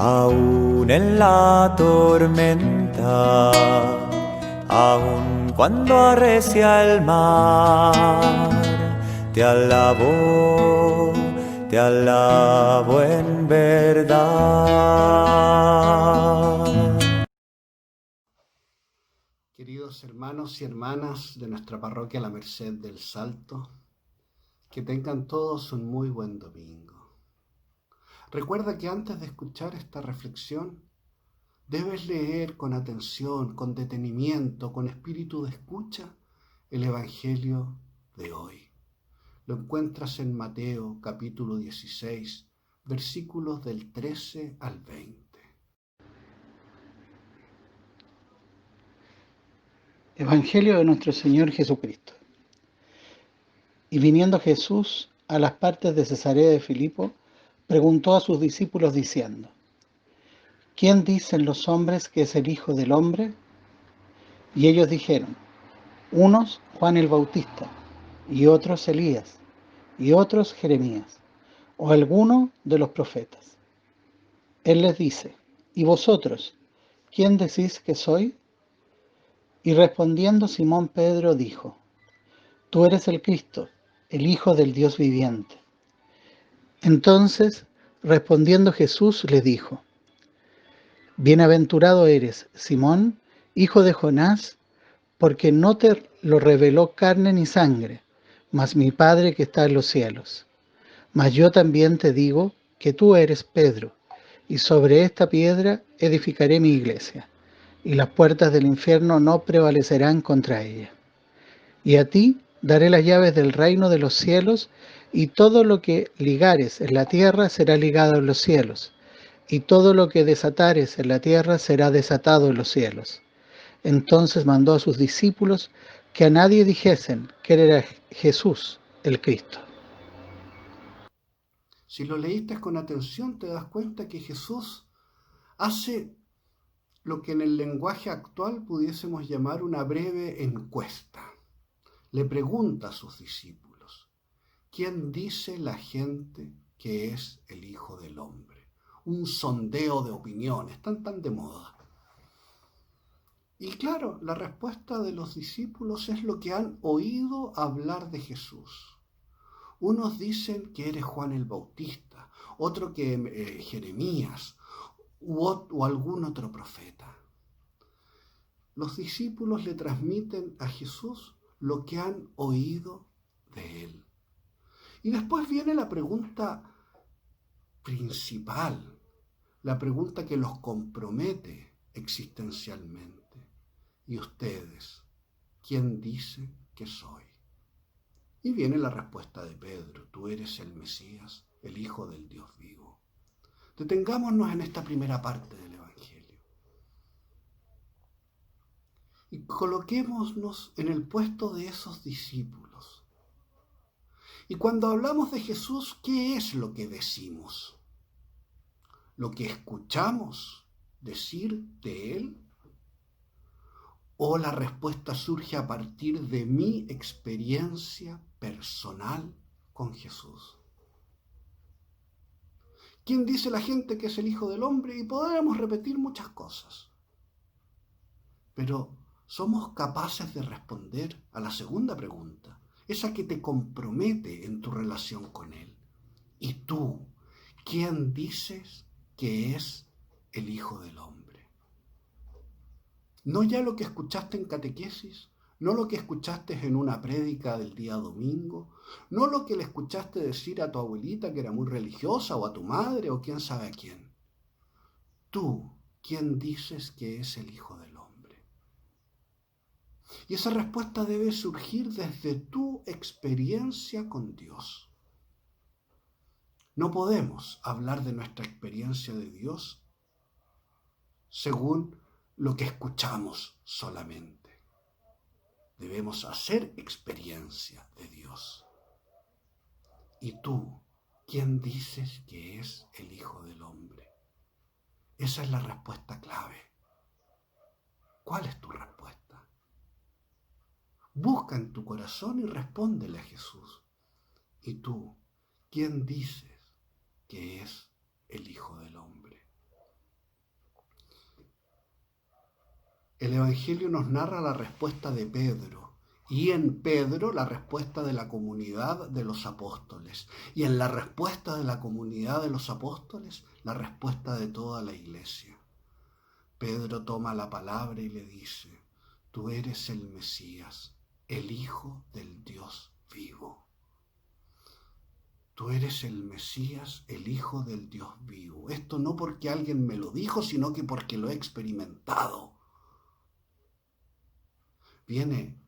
Aún en la tormenta, aún cuando arrecia el mar, te alabo en verdad. Queridos hermanos y hermanas de nuestra parroquia La Merced del Salto, que tengan todos un muy buen domingo. Recuerda que antes de escuchar esta reflexión, debes leer con atención, con detenimiento, con espíritu de escucha, el Evangelio de hoy. Lo encuentras en Mateo capítulo 16, versículos del 13 al 20. Evangelio de nuestro Señor Jesucristo. Y viniendo Jesús a las partes de Cesarea de Filipo, preguntó a sus discípulos diciendo: ¿Quién dicen los hombres que es el Hijo del Hombre? Y ellos dijeron: unos Juan el Bautista, y otros Elías, y otros Jeremías, o alguno de los profetas. Él les dice: ¿y vosotros, quién decís que soy? Y respondiendo Simón Pedro dijo: Tú eres el Cristo, el Hijo del Dios viviente. Entonces, respondiendo Jesús, le dijo: Bienaventurado eres, Simón, hijo de Jonás, porque no te lo reveló carne ni sangre, mas mi Padre que está en los cielos. Mas yo también te digo que tú eres Pedro, y sobre esta piedra edificaré mi iglesia, y las puertas del infierno no prevalecerán contra ella. Y a ti daré las llaves del reino de los cielos, y todo lo que ligares en la tierra será ligado en los cielos, y todo lo que desatares en la tierra será desatado en los cielos. Entonces mandó a sus discípulos que a nadie dijesen que él era Jesús, el Cristo. Si lo leíste con atención, te das cuenta que Jesús hace lo que en el lenguaje actual pudiésemos llamar una breve encuesta. Le pregunta a sus discípulos: ¿quién dice la gente que es el Hijo del Hombre? Un sondeo de opiniones, tan de moda. Y claro, la respuesta de los discípulos es lo que han oído hablar de Jesús. Unos dicen que eres Juan el Bautista, otro que Jeremías o algún otro profeta. Los discípulos le transmiten a Jesús lo que han oído de él. Y después viene la pregunta principal, la pregunta que los compromete existencialmente. ¿Y ustedes, quién dice que soy? Y viene la respuesta de Pedro: tú eres el Mesías, el Hijo del Dios vivo. Detengámonos en esta primera parte del Evangelio y coloquémonos en el puesto de esos discípulos. Y cuando hablamos de Jesús, ¿qué es lo que decimos? ¿Lo que escuchamos decir de Él? ¿O la respuesta surge a partir de mi experiencia personal con Jesús? ¿Quién dice la gente que es el Hijo del Hombre? Y podríamos repetir muchas cosas. Pero somos capaces de responder a la segunda pregunta, esa que te compromete en tu relación con Él. ¿Y tú, quién dices que es el Hijo del Hombre? No ya lo que escuchaste en catequesis, no lo que escuchaste en una prédica del día domingo, no lo que le escuchaste decir a tu abuelita que era muy religiosa, o a tu madre, o quién sabe a quién. Tú, ¿quién dices que es el Hijo del Hombre? Y esa respuesta debe surgir desde tu experiencia con Dios. No podemos hablar de nuestra experiencia de Dios según lo que escuchamos solamente. Debemos hacer experiencia de Dios. ¿Y tú, quién dices que es el Hijo del Hombre? Esa es la respuesta clave. ¿Cuál es tu respuesta? Busca en tu corazón y respóndele a Jesús. ¿Y tú, quién dices que es el Hijo del Hombre? El Evangelio nos narra la respuesta de Pedro, y en Pedro la respuesta de la comunidad de los apóstoles, y en la respuesta de la comunidad de los apóstoles, la respuesta de toda la iglesia. Pedro toma la palabra y le dice: tú eres el Mesías, el Hijo del Dios vivo. Tú eres el Mesías, el Hijo del Dios vivo. Esto no porque alguien me lo dijo, sino que porque lo he experimentado. Viene,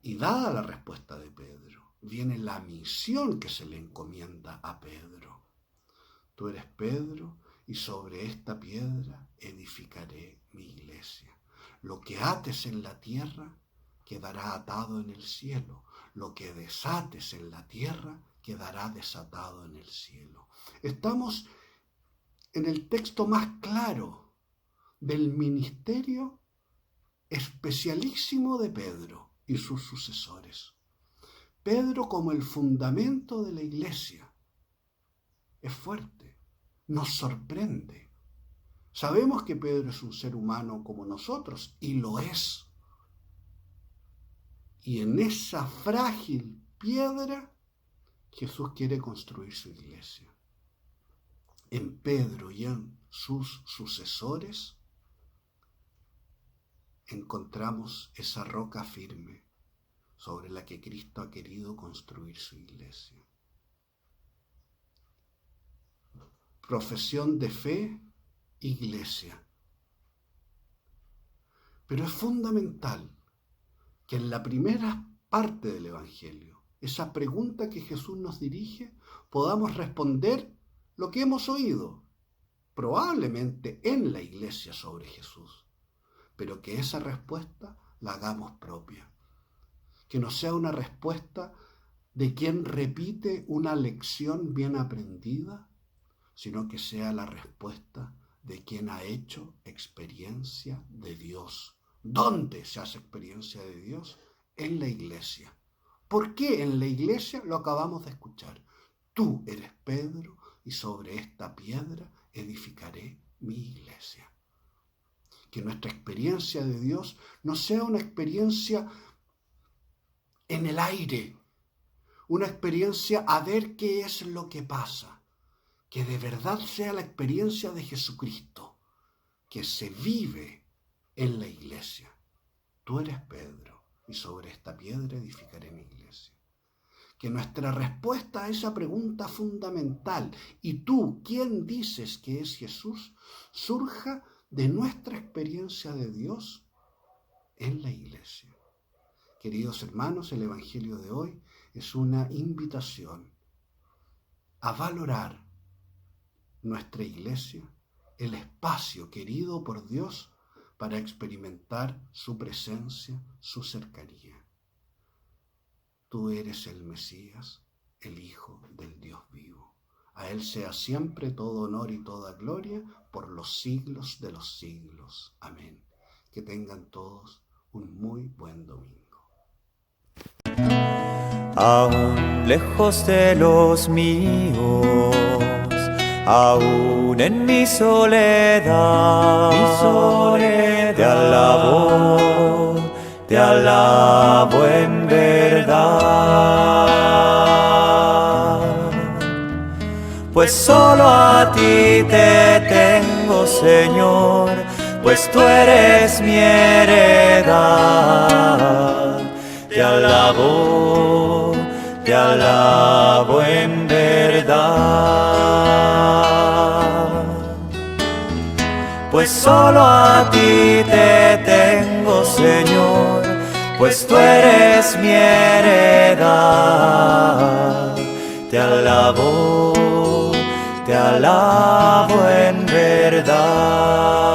y dada la respuesta de Pedro, viene la misión que se le encomienda a Pedro. Tú eres Pedro, y sobre esta piedra edificaré mi iglesia. Lo que ates en la tierra quedará atado en el cielo. Lo que desates en la tierra quedará desatado en el cielo. Estamos en el texto más claro del ministerio especialísimo de Pedro y sus sucesores. Pedro como el fundamento de la iglesia. Es fuerte, nos sorprende. Sabemos que Pedro es un ser humano como nosotros, y lo es. Y en esa frágil piedra Jesús quiere construir su iglesia. En Pedro y en sus sucesores encontramos esa roca firme sobre la que Cristo ha querido construir su iglesia. Profesión de fe, iglesia. Pero es fundamental que en la primera parte del Evangelio, esa pregunta que Jesús nos dirige, podamos responder lo que hemos oído, probablemente en la iglesia sobre Jesús, pero que esa respuesta la hagamos propia. Que no sea una respuesta de quien repite una lección bien aprendida, sino que sea la respuesta de quien ha hecho experiencia de Dios. ¿Dónde se hace experiencia de Dios? En la iglesia. ¿Por qué en la iglesia? Lo acabamos de escuchar. Tú eres Pedro, y sobre esta piedra edificaré mi iglesia. Que nuestra experiencia de Dios no sea una experiencia en el aire, una experiencia a ver qué es lo que pasa. Que de verdad sea la experiencia de Jesucristo, que se vive en la iglesia. Tú eres Pedro, y sobre esta piedra edificaré mi iglesia. Que nuestra respuesta a esa pregunta fundamental, ¿y tú quién dices que es Jesús?, surja de nuestra experiencia de Dios en la iglesia. Queridos hermanos, el Evangelio de hoy es una invitación a valorar nuestra iglesia, el espacio querido por Dios para experimentar su presencia, su cercanía. Tú eres el Mesías, el Hijo del Dios vivo. A Él sea siempre todo honor y toda gloria por los siglos de los siglos. Amén. Que tengan todos un muy buen domingo. Aún lejos de los míos, aún en mi soledad, te alabo en verdad. Pues solo a ti te tengo, Señor, pues tú eres mi heredad. Te alabo en verdad. Pues solo a ti te tengo, Señor, pues tú eres mi heredad. Te alabo en verdad.